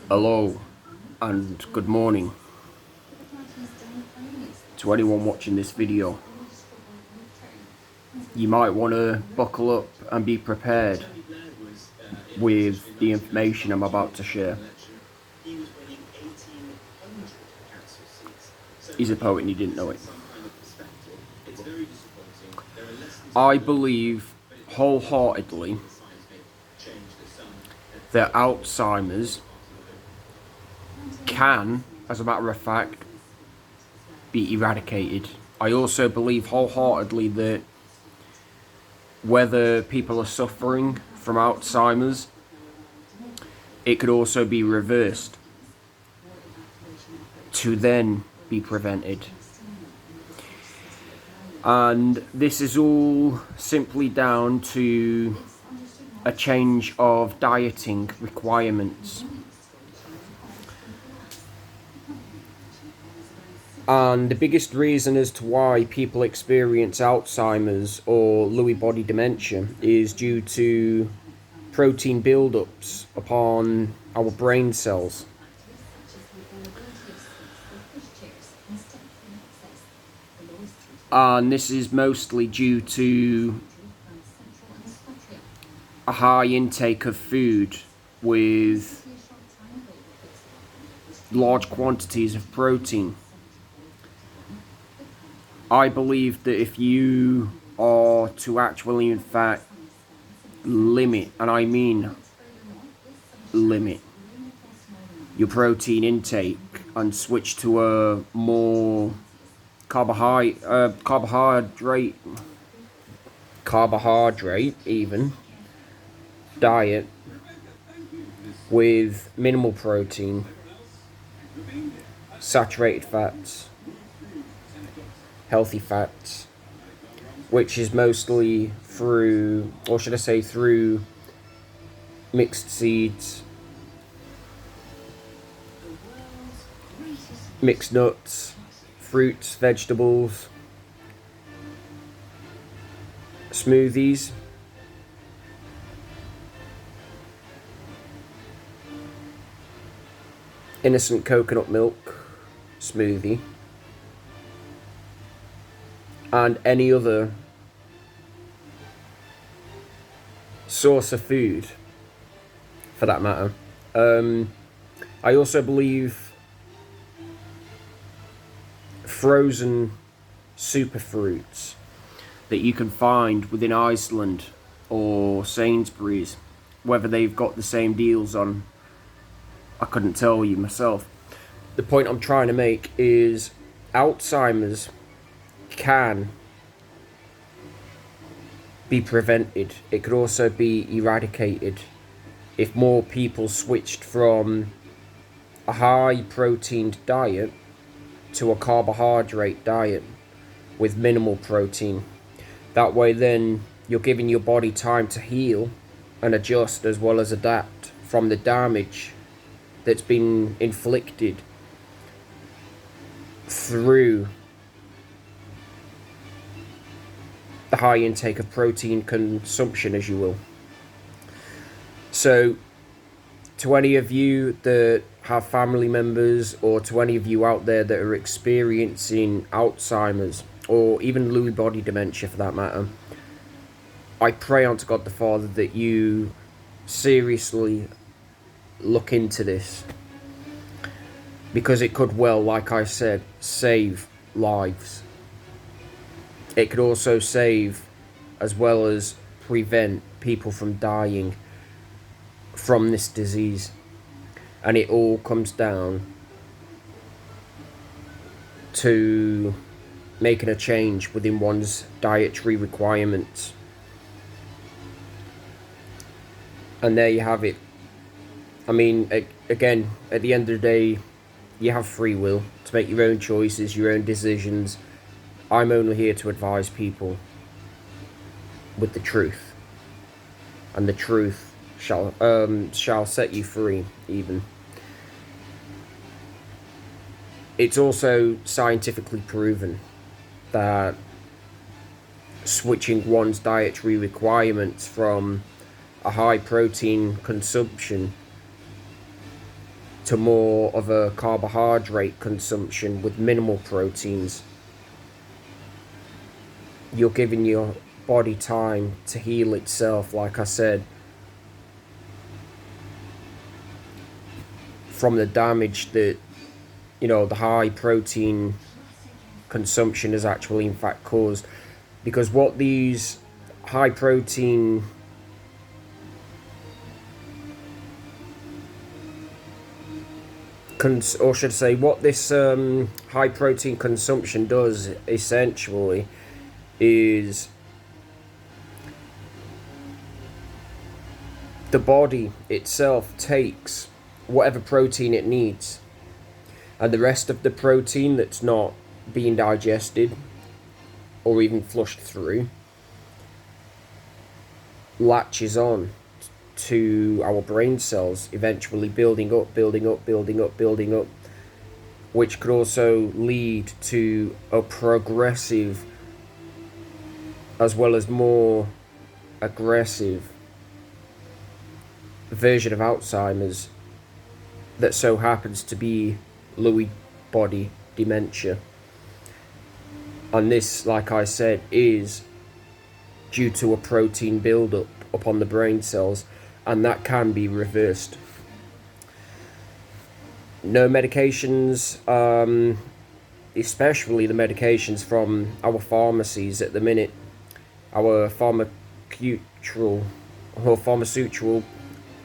Hello and good morning to anyone watching this video. You might want to buckle up and be prepared with the information I'm about to share. He's a poet and he didn't know it. I believe wholeheartedly that Alzheimer's can, as a matter of fact, be eradicated. I also believe wholeheartedly that whether people are suffering from Alzheimer's, it could also be reversed to then be prevented. And this is all simply down to a change of dieting requirements. And the biggest reason as to why people experience Alzheimer's or Lewy Body Dementia is due to protein buildups upon our brain cells. And this is mostly due to a high intake of food with large quantities of protein. I believe that if you are to actually, in fact, limit, and I mean limit, your protein intake and switch to a more carbohydrate even diet with minimal protein, saturated fats, healthy fats, which is mostly through, or should I say through, mixed seeds, mixed nuts, fruits, vegetables, smoothies, innocent coconut milk smoothie, and any other source of food for that matter. I also believe frozen superfruits that you can find within Iceland or Sainsbury's, whether they've got the same deals on, I couldn't tell you myself. The point I'm trying to make is Alzheimer's can be prevented. It could also be eradicated if more people switched from a high proteined diet to a carbohydrate diet with minimal protein. That way then you're giving your body time to heal and adjust as well as adapt from the damage that's been inflicted through the high intake of protein consumption, as you will. So to any of you that have family members, or to any of you out there that are experiencing Alzheimer's or even Lewy Body Dementia for that matter, I pray unto God the Father that you seriously look into this, because it could well, like I said, save lives. It could also save as well as prevent people from dying from this disease. And it all comes down to making a change within one's dietary requirements. And there you have it. I mean, again, at the end of the day, you have free will to make your own choices, your own decisions. I'm only here to advise people with the truth, and the truth shall set you free. Even it's also scientifically proven that switching one's dietary requirements from a high protein consumption to more of a carbohydrate consumption with minimal proteins, you're giving your body time to heal itself, like I said, from the damage that, the high protein consumption has actually in fact caused. Because what these high protein or should I say, what this high protein consumption does essentially is the body itself takes whatever protein it needs, and the rest of the protein that's not being digested or even flushed through latches on to our brain cells, eventually building up, which could also lead to a progressive as well as more aggressive version of Alzheimer's that so happens to be Lewy Body Dementia. And this, like I said, is due to a protein buildup upon the brain cells, and that can be reversed. No medications, especially the medications from our pharmacies at the minute, our pharmaceutical,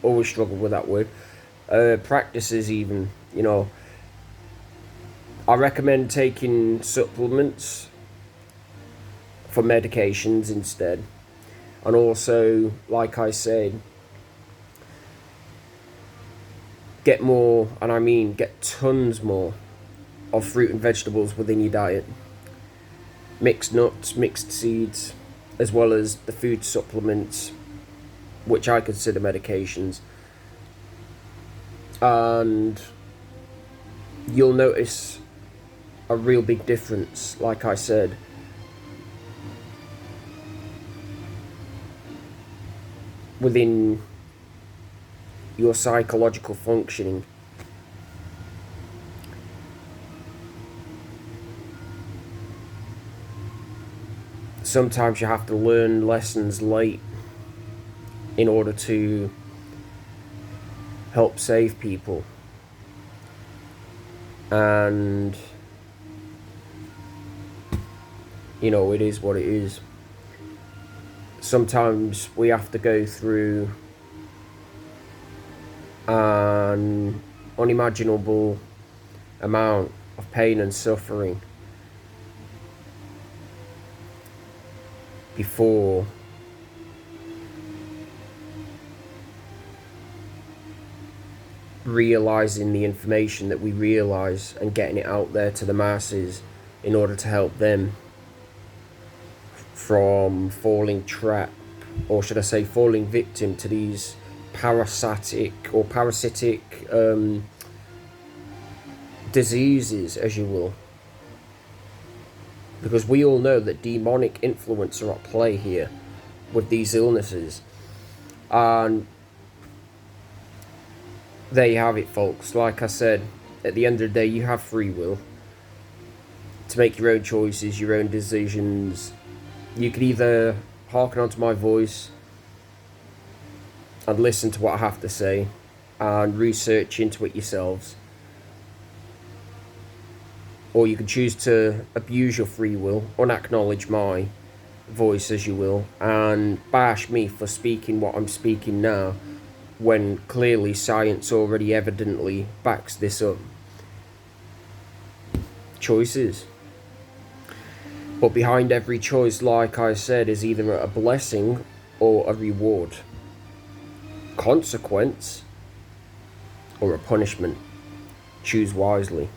always struggle with that word, practices even, I recommend taking supplements for medications instead. And also, like I said, get more, and I mean get tons more of fruit and vegetables within your diet. Mixed nuts, mixed seeds, as well as the food supplements, which I consider medications. And you'll notice a real big difference, like I said. Within your psychological functioning. Sometimes you have to learn lessons late in order to help save people. And, it is what it is. Sometimes we have to go through an unimaginable amount of pain and suffering before realizing the information that we realize and getting it out there to the masses in order to help them from falling trap, or should I say falling victim to these parasitic diseases, as you will. Because we all know that demonic influence are at play here with these illnesses. And there you have it, folks. Like I said, at the end of the day, you have free will to make your own choices, your own decisions. You could either hearken onto my voice and listen to what I have to say and research into it yourselves, or you can choose to abuse your free will, unacknowledge my voice, as you will, and bash me for speaking what I'm speaking now, when clearly science already evidently backs this up. Choices. But behind every choice, like I said, is either a blessing or a reward, consequence or a punishment. Choose wisely.